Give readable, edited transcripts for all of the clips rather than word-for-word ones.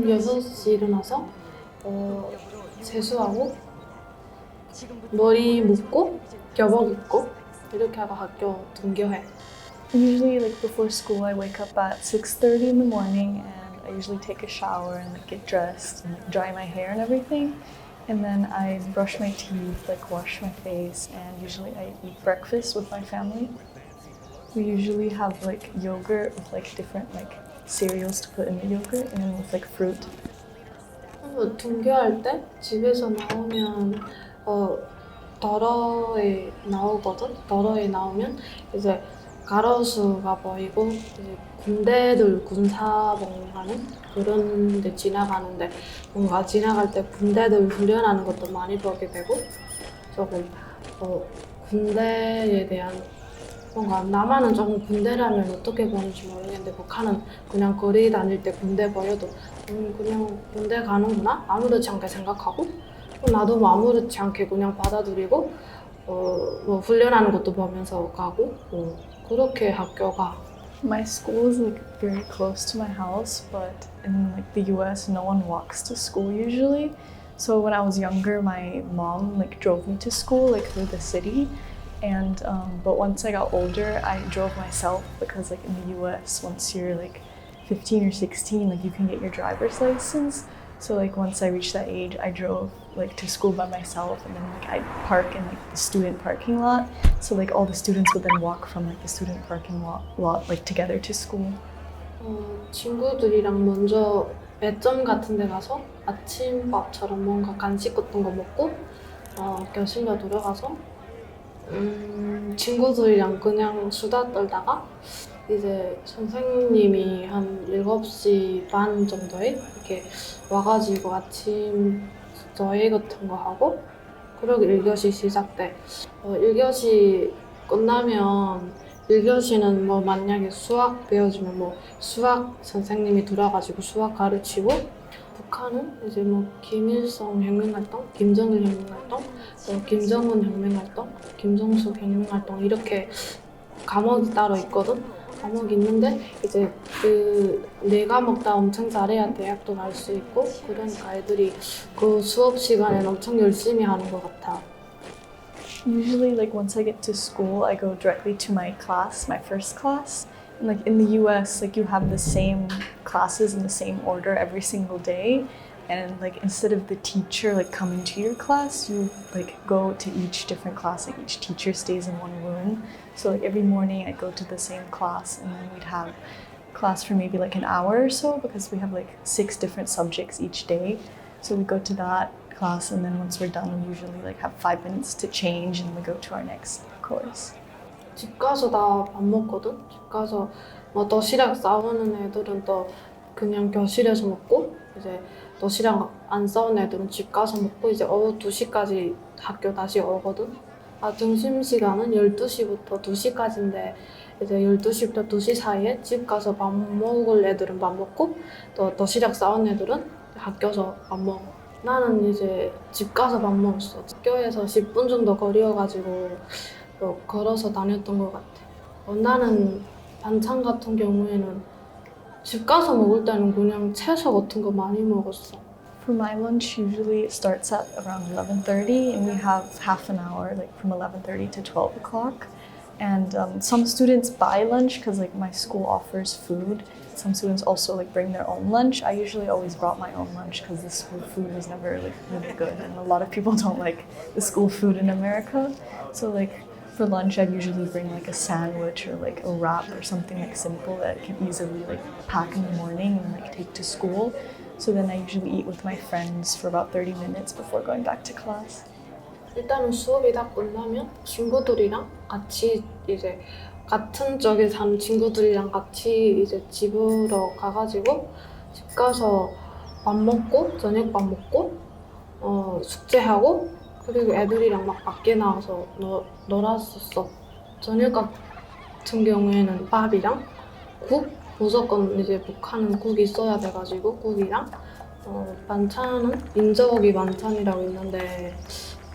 아침 6시 일어나서 세수하고 머리 묶고 교복 입고 이렇게 하고 학교 등교해. Usually, like before school, I wake up at 6:30 in the morning, and I usually take a shower and like get dressed and like dry my hair and everything, and then I brush my teeth, like wash my face, and usually I eat breakfast with my family. We usually have like yogurt with like different like cereals to put in the yogurt, and then with like fruit. 등교할 때 집에서 나오면 덜어에 나오거든. 덜어에 나오면 이제 가로수가 보이고 이제 군대들 군사복무하는 그런 데 지나가는데 뭔가 지나갈 때 군대들 훈련하는 것도 많이 보게 되고 조금 군대에 대한 뭔가 남한은 조금 군대라면 어떻게 보는지 모르겠는데 북한은 그냥 거리 다닐 때 군대 보여도 그냥 군대 가는구나 아무렇지 않게 생각하고 나도 뭐 아무렇지 않게 그냥 받아들이고 뭐 훈련하는 것도 보면서 가고 그렇게 학교가. My school is like very close to my house, but in like the US, no one walks to school usually. So when I was younger, my mom like drove me to school like through the city, and but once I got older, I drove myself because like in the US, once you're like 15 or 16, like you can get your driver's license. So like once I reached that age, I drove like to school by myself, and then like I'd park in like the student parking lot. So like all the students would then walk from like the student parking lot like together to school. 친구들이랑 먼저 매점 같은 데 가서 아침밥처럼 뭔가 간식 같은 거 먹고 교실로 들어가서 친구들이랑 그냥 수다 떨다가 이제 선생님이 한 7시 반 정도에 이렇게 와가지고 아침 저희 같은 거 하고 그리고 1교시 시작돼. 1교시 끝나면 1교시는 뭐 만약에 수학 배워주면 뭐 수학 선생님이 들어가지고 수학 가르치고 북한은 이제 뭐 김일성 혁명활동, 김정일 혁명활동, 김정은 혁명활동, 김정숙 혁명활동 이렇게 과목이 따로 있거든. 과목이 있는데 이제 그 4과목 다 엄청 잘해야 대학도 갈 수 있고 그러니까 애들이 그 수업 시간에는 엄청 열심히 하는 것 같아. Usually, like once I get to school, I go directly to my class, my first class. And like in the US, like you have the same classes in the same order every single day. And like instead of the teacher like coming to your class, you like go to each different class. Like each teacher stays in one room. So like every morning I go to the same class, and then we'd have class for maybe like an hour or so because we have like 6 different subjects each day. So we go to that class, and then once we're done, we usually like have 5 minutes to change, and we go to our next course. 집 가서 나 밥 먹거든. 집 가서 뭐 도시락 싸우는 애들은 또 그냥 교실에서 먹고 이제 도시락 안 싸우는 애들은 집 가서 먹고 이제 오후 2시까지 학교 다시 오거든. 점심시간은 12시부터 2시까지인데 이제 12시부터 2시 사이에 집 가서 밥 먹을 애들은 밥 먹고 또 도시락 싸운 애들은 학교에서 밥 먹어. 나는 이제 집 가서 밥 먹었어. 학교에서 10분 정도 거리여가지고 걸어서 다녔던 것 같아. 나는 반찬 같은 경우에는 집 가서 먹을 때는 그냥 채소 같은 거 많이 먹었어. For my lunch, usually it starts at around 11:30, and we have half an hour, like from 11:30 to 12 o'clock. And some students buy lunch because like my school offers food. Some students also like bring their own lunch. I usually always brought my own lunch because the school food was never like really good, and a lot of people don't like the school food in America. So like for lunch, I'd usually bring like a sandwich or like a wrap or something like simple that I can easily like pack in the morning and like take to school. So then I usually eat with my friends for about 30 minutes before going back to class. 일단은 수업이 다 끝나면 친구들이랑 같이 이제 같은 쪽에 사는 친구들이랑 같이 이제 집으로 가가지고 집 가서 밥 먹고 저녁 밥 먹고 숙제하고 그리고 애들이랑 막 밖에 나가서 놀았었어. 저녁 같은 경우에는 밥이랑 국 무조건 이제 북한은 국이 있어야 돼가지고 국이랑 반찬은 인저고기 반찬이라고 있는데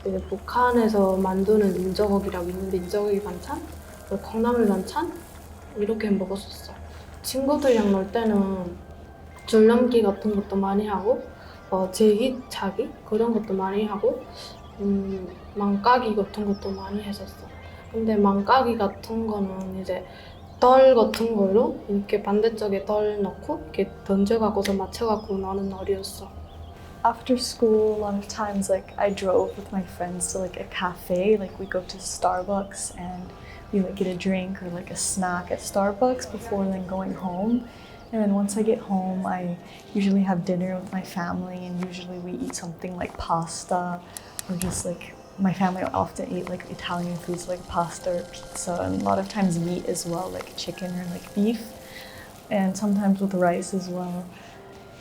이제 북한에서 만드는 인저고기라고 있는데 인저고기 반찬, 콩나물 반찬 이렇게 먹었었어. 친구들이랑 놀 때는 줄넘기 같은 것도 많이 하고 제기차기 그런 것도 많이 하고 망까기 같은 것도 많이 했었어. 근데 망까기 같은 거는 이제 덜 같은 걸로 이렇게 반대쪽에 덜 넣고 이렇게 던져갖고서 맞춰갖고 노는 놀이였어. After school, a lot of times like I drove with my friends to like a cafe, like we go to Starbucks and we like get a drink or like a snack at Starbucks before then going home. And then once I get home, I usually have dinner with my family and usually we eat something like pasta or just like my family often eat like Italian foods like pasta or pizza and a lot of times meat as well, like chicken or like beef and sometimes with rice as well.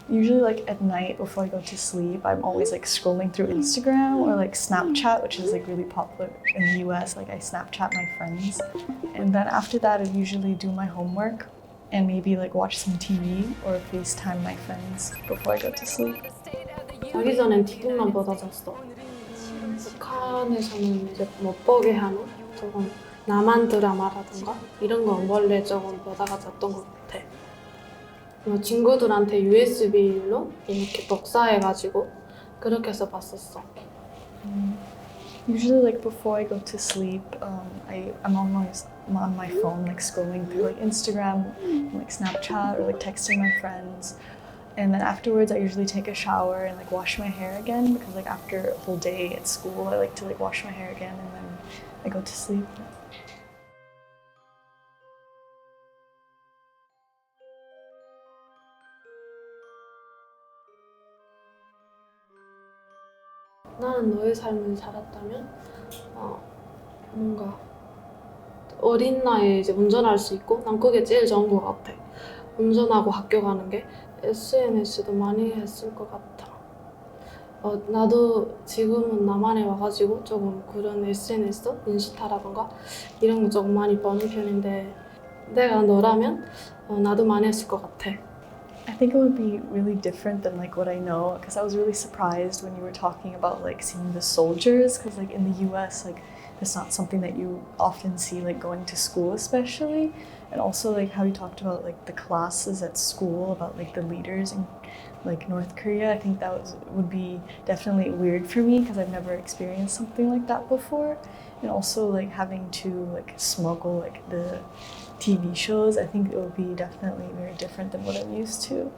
Usually like at night before I go to sleep, I'm always like scrolling through Instagram or like Snapchat, which is like really popular in the US. Like I Snapchat my friends. And then after that, I usually do my homework and maybe like watch some TV or FaceTime my friends before I go to sleep. 자기 전엔 TV만 보다 잤어. 북한에서는 이제 못 보게 하는 조금 남한 드라마라든가 이런 거 원래 조금 보다가 잤던 것 같아. 친구들한테 USB로 이렇게 복사해가지고 그렇게 해서 봤었어. Usually like before I go to sleep, I'm on my phone like scrolling through like Instagram, like Snapchat or like texting my friends. And then afterwards I usually take a shower and like wash my hair again because like after a whole day at school I like to like wash my hair again and then I go to sleep. 나는 너의 삶을 살았다면 뭔가 어린 나이에 이제 운전할 수 있고 난 그게 제일 좋은 것 같아. 운전하고 학교 가는 게 SNS도 많이 했을 것 같아. 나도 지금은 남한에 와가지고 조금 그런 SNS, 인스타라던가 이런 거 조금 많이 보는 편인데 내가 너라면 나도 많이 했을 것 같아. I think it would be really different than like what I know because I was really surprised when you were talking about like seeing the soldiers because like in the US like it's not something that you often see like going to school especially and also like how you talked about like the classes at school about like the leaders in like North Korea. I think that would be definitely weird for me because I've never experienced something like that before and also like having to like smuggle like the TV shows, I think it will be definitely very different than what I'm used to.